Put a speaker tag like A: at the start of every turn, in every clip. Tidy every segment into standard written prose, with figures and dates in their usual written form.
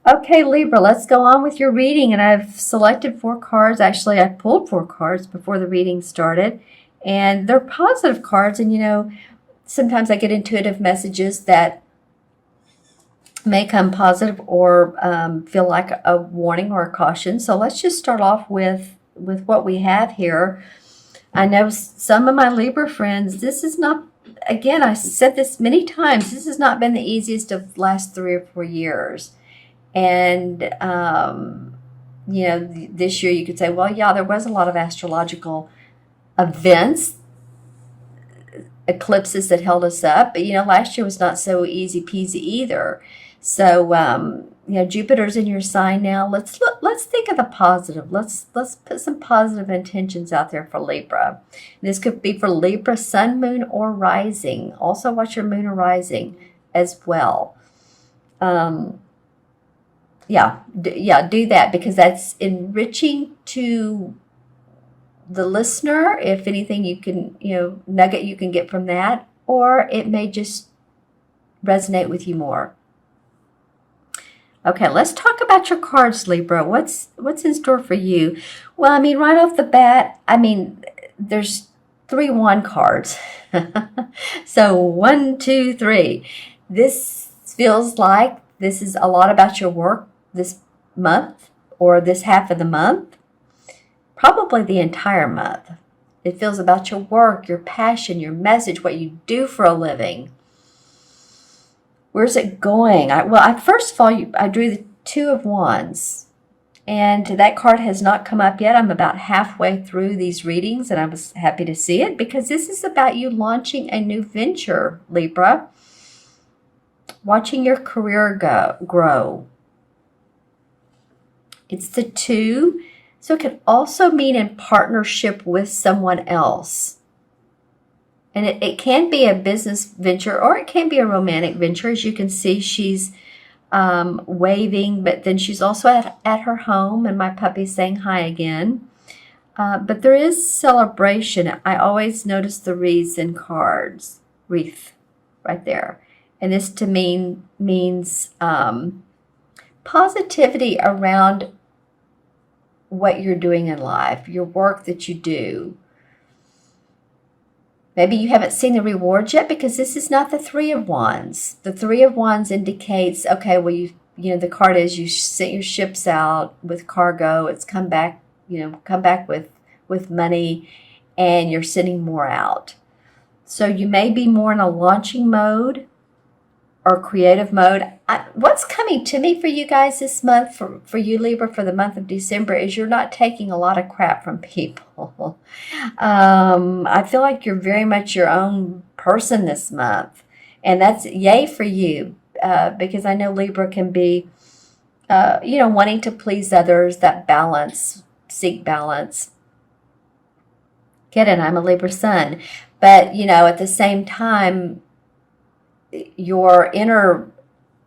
A: Okay, Libra, let's go on with your reading. And I've selected 4 cards. Actually, I pulled 4 cards before the reading started. And they're positive cards. And, sometimes I get intuitive messages that may come positive or feel like a warning or a caution. So let's just start off with what we have here. I know some of my Libra friends, this is not, again, I said this many times, this has not been the easiest of the last 3 or 4 years. And, this year you could say, well, yeah, there was a lot of astrological events, eclipses that held us up. But, last year was not so easy peasy either. So, Jupiter's in your sign now. Let's think of the positive. Let's put some positive intentions out there for Libra. This could be for Libra, sun, moon, or rising. Also watch your moon or rising as well. Do that because that's enriching to the listener. If anything, you can, nugget you can get from that, or it may just resonate with you more. Okay, let's talk about your cards, Libra. What's in store for you? Well, right off the bat, there's 3 1 cards. So 1, 2, 3. This feels like this is a lot about your work this month or this half of the month. Probably the entire month. It feels about your work, your passion, your message, what you do for a living. Where's it going? First of all, I drew the 2 of Wands. And that card has not come up yet. I'm about halfway through these readings, and I was happy to see it because this is about you launching a new venture, Libra. Watching your career grow. It's the 2. So it could also mean in partnership with someone else. And it can be a business venture or it can be a romantic venture. As you can see, she's waving, but then she's also at her home, and my puppy's saying hi again. But there is celebration. I always notice the wreaths in cards. Wreath right there. And this to me means positivity around what you're doing in life, your work that you do. Maybe you haven't seen the rewards yet because this is not the 3 of Wands. The 3 of Wands indicates, okay, well, the card is you sent your ships out with cargo. It's come back with money, and you're sending more out. So you may be more in a launching mode or creative mode. What's coming to me for you guys this month, for you Libra, for the month of December, is you're not taking a lot of crap from people. I feel like you're very much your own person this month. And that's yay for you because I know Libra can be, wanting to please others, that balance, seek balance. Get it, I'm a Libra sun. But, at the same time, your inner,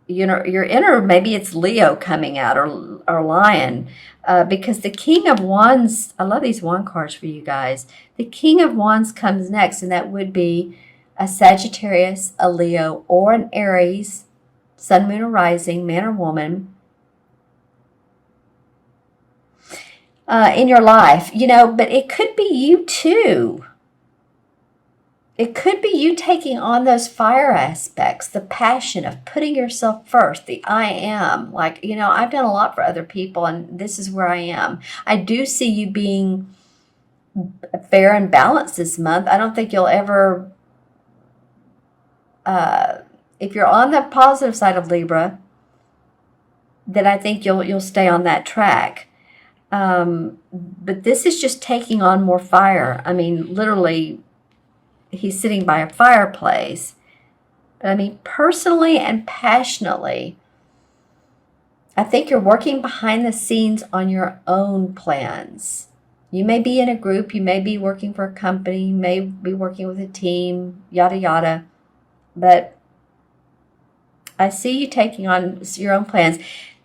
A: maybe it's Leo coming out or Lion, because the King of Wands, I love these wand cards for you guys. The King of Wands comes next, and that would be a Sagittarius, a Leo, or an Aries, sun, moon, or rising, man or woman, in your life, but it could be you too. It could be you taking on those fire aspects, the passion of putting yourself first, the I am. Like, I've done a lot for other people, and this is where I am. I do see you being fair and balanced this month. I don't think you'll ever, if you're on the positive side of Libra, then I think you'll stay on that track. But this is just taking on more fire. Literally, he's sitting by a fireplace. But personally and passionately, I think you're working behind the scenes on your own plans. You may be in a group, you may be working for a company, you may be working with a team, yada, yada. But I see you taking on your own plans.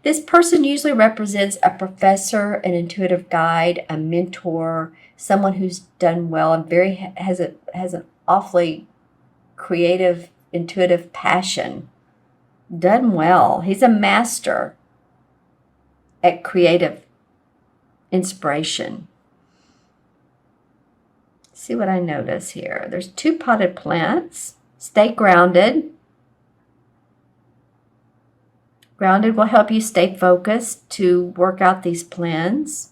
A: This person usually represents a professor, an intuitive guide, a mentor, someone who's done well and has an awfully creative, intuitive passion. Done well. He's a master. at creative inspiration. See what I notice here. There's 2 potted plants. Stay grounded. Grounded will help you stay focused to work out these plans.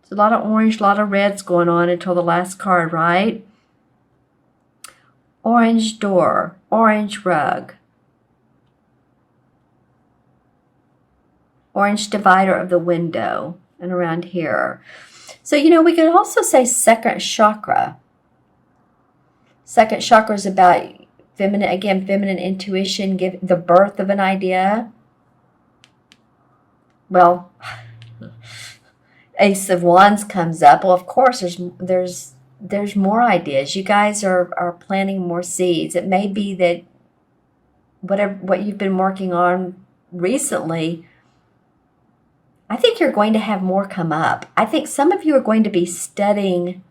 A: There's a lot of orange, a lot of reds going on until the last card, right? Orange door, orange rug, orange divider of the window, and around here. So, we could also say second chakra. Second chakra is about feminine intuition, give the birth of an idea. Well, Ace of Wands comes up. Well, of course, there's more ideas. You guys are planting more seeds. It may be that what you've been working on recently, I think you're going to have more come up. I think some of you are going to be studying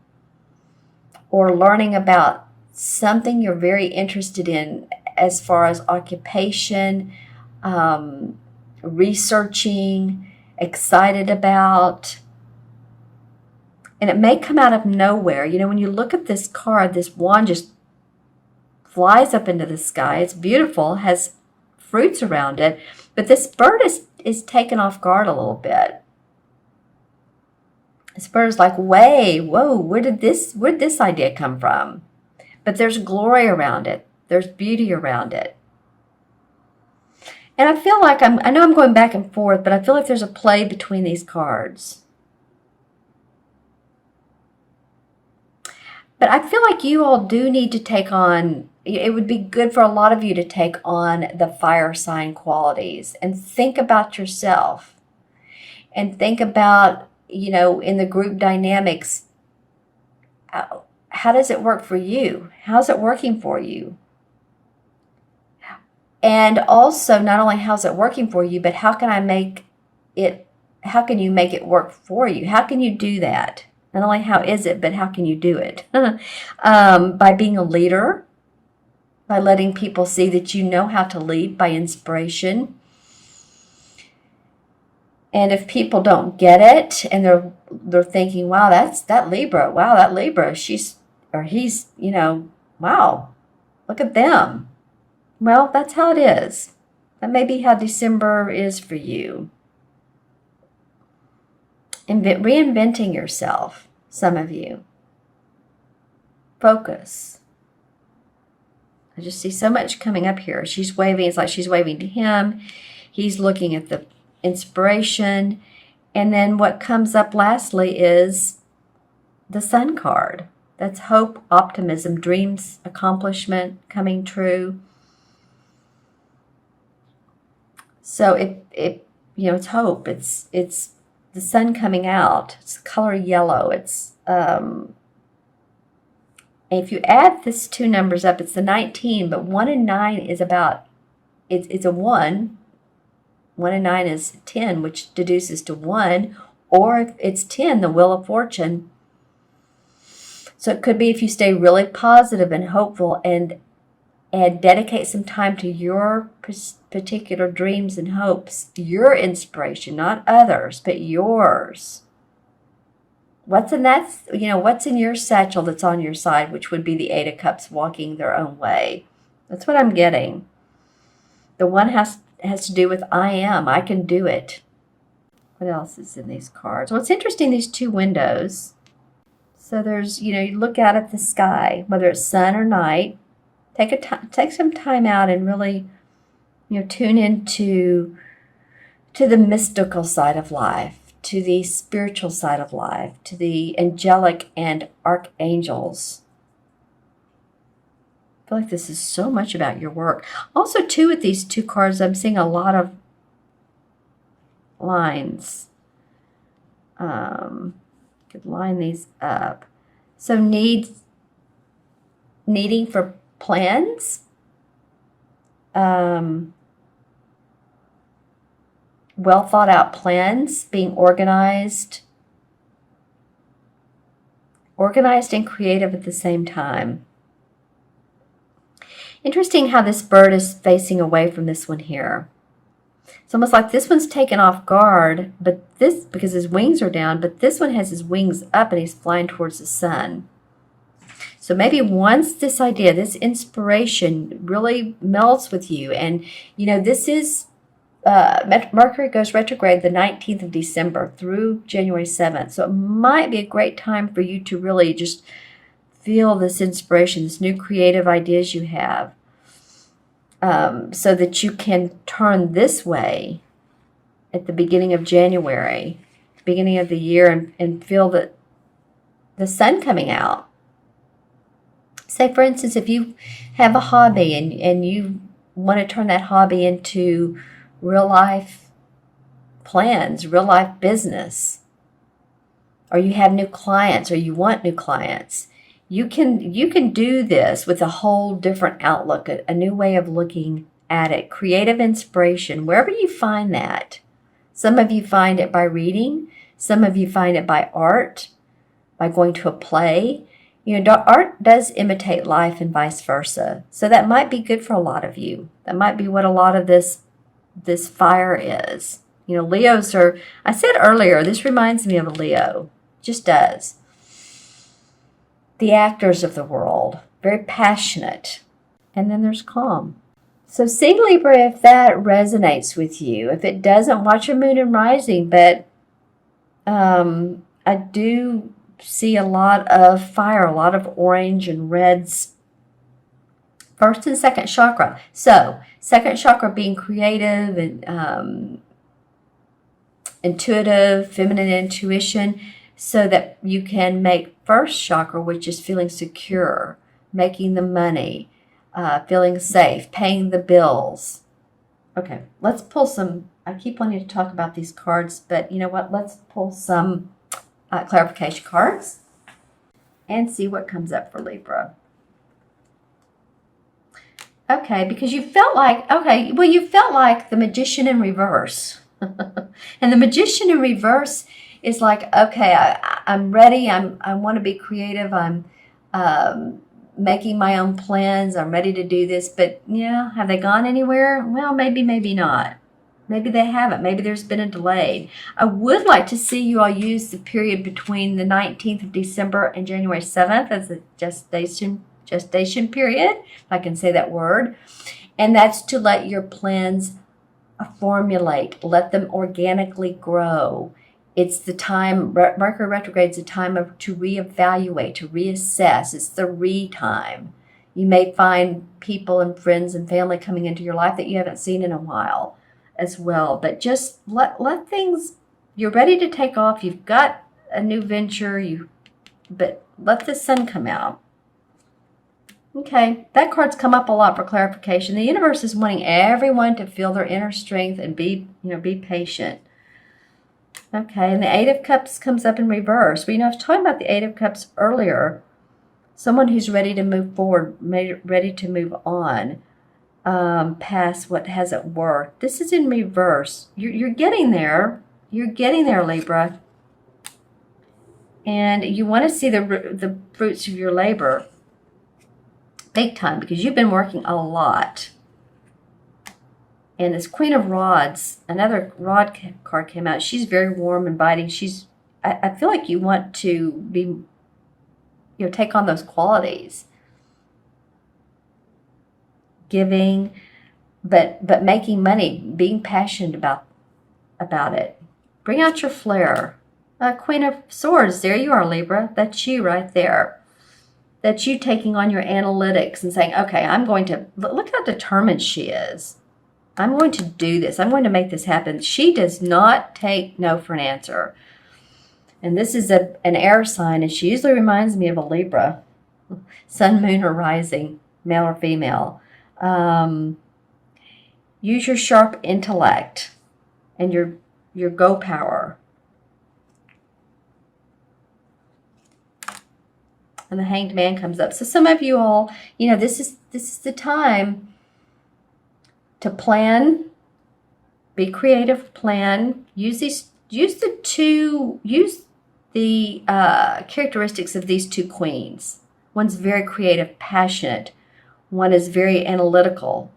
A: or learning about something you're very interested in as far as occupation, researching, excited about. And it may come out of nowhere. When you look at this card, this wand just flies up into the sky. It's beautiful, has fruits around it. But this bird is taken off guard a little bit. This bird is like, whoa, where did this idea come from? But there's glory around it. There's beauty around it. And I feel like I know I'm going back and forth, but I feel like there's a play between these cards. But I feel like you all do need to take on, it would be good for a lot of you to take on the fire sign qualities and think about yourself and think about, in the group dynamics, how does it work for you? How's it working for you? And also, not only how's it working for you, but how can you make it work for you? How can you do that? Not only how is it, but how can you do it? By being a leader, by letting people see that you know how to lead by inspiration. And if people don't get it and they're thinking, wow, that Libra, he's, wow, look at them. Well, that's how it is. That may be how December is for you. Reinventing yourself, some of you. Focus. I just see so much coming up here. She's waving. It's like she's waving to him. He's looking at the inspiration. And then what comes up lastly is the Sun card. That's hope, optimism, dreams, accomplishment, coming true. So it's hope. It's the sun coming out. It's color yellow. It's if you add these 2 numbers up, it's the 19. But 1 and 9 is about it's a 1. 1 and 9 is 10, which deduces to 1. Or if it's 10, the Wheel of Fortune. So it could be if you stay really positive and hopeful and dedicate some time to your particular dreams and hopes, your inspiration, not others, but yours. What's in your satchel that's on your side, which would be the 8 of Cups walking their own way. That's what I'm getting. The 1 has to do with I can do it. What else is in these cards? Well, it's interesting, these 2 windows. So there's, you look out at the sky, whether it's sun or night. Take some time out and really, tune into the mystical side of life, to the spiritual side of life, to the angelic and archangels. I feel like this is so much about your work. Also, too, with these 2 cards, I'm seeing a lot of lines. Could line these up. So needing for plans, well thought out plans, being organized and creative at the same time. Interesting how this bird is facing away from this one here. It's almost like this one's taken off guard, but this, because his wings are down, but this one has his wings up and he's flying towards the sun. So maybe once this idea, this inspiration really melts with you, and this is Mercury goes retrograde the 19th of December through January 7th. So it might be a great time for you to really just feel this inspiration, this new creative ideas you have, so that you can turn this way at the beginning of January, beginning of the year, and feel that the sun coming out. Say, for instance, if you have a hobby and you want to turn that hobby into real life plans, real life business, or you have new clients or you want new clients, you can do this with a whole different outlook, a new way of looking at it. Creative inspiration, wherever you find that. Some of you find it by reading, some of you find it by art, by going to a play. Art does imitate life and vice versa. So that might be good for a lot of you. That might be what a lot of this fire is. Leos are, I said earlier, this reminds me of a Leo. Just does. The actors of the world, very passionate. And then there's calm. So see, Libra, if that resonates with you. If it doesn't, watch your moon and rising. But I do see a lot of fire, a lot of orange and reds. First and second chakra. So, second chakra being creative and intuitive, feminine intuition, so that you can make first chakra, which is feeling secure, making the money, feeling safe, paying the bills. Okay, let's pull some. I keep wanting to talk about these cards, but you know what? Let's pull some clarification cards and see what comes up for Libra. Okay, because you felt like the Magician in reverse. And the Magician in reverse is like, okay, I'm ready. I want to be creative. I'm making my own plans. I'm ready to do this. But have they gone anywhere? Well, maybe not. Maybe they haven't. Maybe there's been a delay. I would like to see you all use the period between the 19th of December and January 7th as a gestation period, if I can say that word. And that's to let your plans formulate, let them organically grow. It's the time, Mercury retrograde is a time to reevaluate, to reassess. It's the time. You may find people and friends and family coming into your life that you haven't seen in a while as well. But just let things, you're ready to take off. You've got a new venture, but let the sun come out. Okay, that card's come up a lot for clarification. The universe is wanting everyone to feel their inner strength and be patient. Okay, and the Eight of Cups comes up in reverse. I was talking about the Eight of Cups earlier. Someone who's ready to move forward, ready to move on, past what hasn't worked. This is in reverse. You're getting there. You're getting there, Libra. And you want to see the fruits of your labor. Big time, because you've been working a lot. And this Queen of Rods, another rod card came out. She's very warm, inviting. I feel like you want to be, take on those qualities. Giving, but making money, being passionate about it. Bring out your flair. Queen of Swords, there you are, Libra. That's you right there. That's you taking on your analytics and saying, okay, I'm going to, look how determined she is. I'm going to do this. I'm going to make this happen. She does not take no for an answer. And this is an air sign, and she usually reminds me of a Libra. Sun, moon, or rising, male or female. Use your sharp intellect and your go power. And the Hanged Man comes up. So some of you all, this is the time to plan, be creative, plan. Use the characteristics of these two queens. One's very creative, passionate. One is very analytical,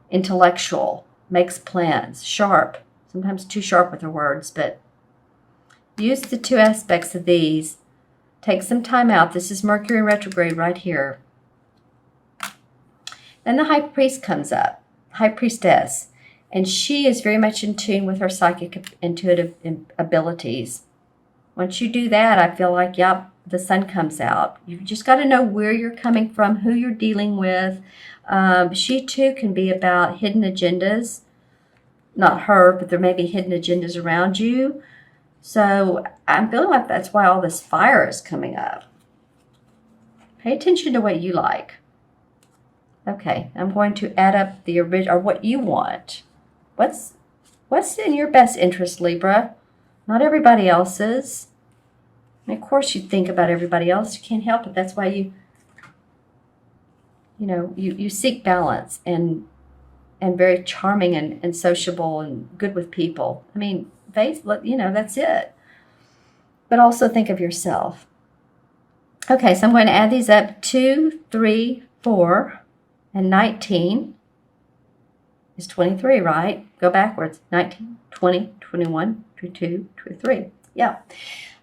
A: intellectual, makes plans, sharp, sometimes too sharp with her words, but use the two aspects of these. Take some time out. This is Mercury retrograde right here. Then the High Priest comes up, High Priestess, and she is very much in tune with her psychic intuitive abilities. Once you do that, I feel like, yep, the sun comes out. You've just got to know where you're coming from, who you're dealing with. She too can be about hidden agendas. Not her, but there may be hidden agendas around you. So I'm feeling like that's why all this fire is coming up. Pay attention to what you like. Okay, I'm going to add up the original, or what you want. What's in your best interest, Libra? Not everybody else's. And of course you think about everybody else. You can't help it. That's why you seek balance and very charming and sociable and good with people. I mean, that's it. But also think of yourself. Okay, so I'm going to add these up. 2, 3, 4, and 19 is 23, right? Go backwards. 19, 20, 21, 22, 23. Yeah.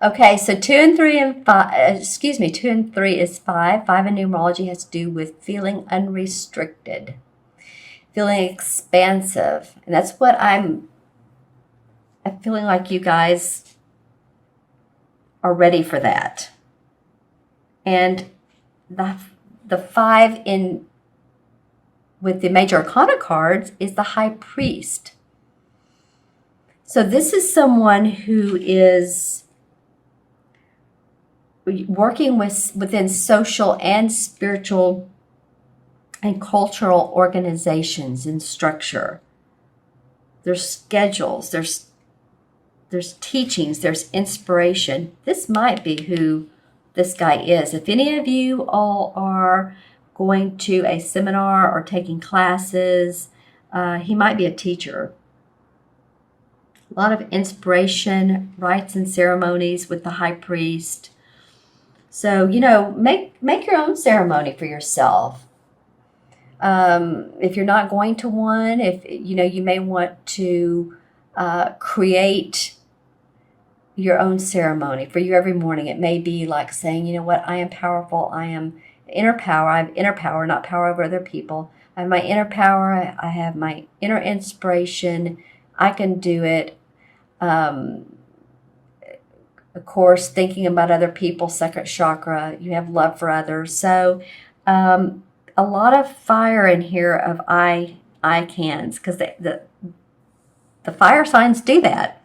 A: Okay, so 2 and 3 and 5, 2 and 3 is 5. 5 in numerology has to do with feeling unrestricted, feeling expansive. And that's what I'm feeling like you guys are ready for that. And the 5 in with the major arcana cards is the High Priest. So this is someone who is working within social and spiritual and cultural organizations and structure. There's schedules, there's teachings, there's inspiration. This might be who this guy is. If any of you all are going to a seminar or taking classes, he might be a teacher. A lot of inspiration, rites and ceremonies with the High Priest. So, make your own ceremony for yourself. If you're not going to one, you may want to create your own ceremony for you every morning. It may be like saying, you know what, I am powerful. I am inner power. I have inner power, not power over other people. I have my inner power. I have my inner inspiration. I can do it. Of course, thinking about other people, second chakra, you have love for others. So a lot of fire in here of I cans, because the fire signs do that.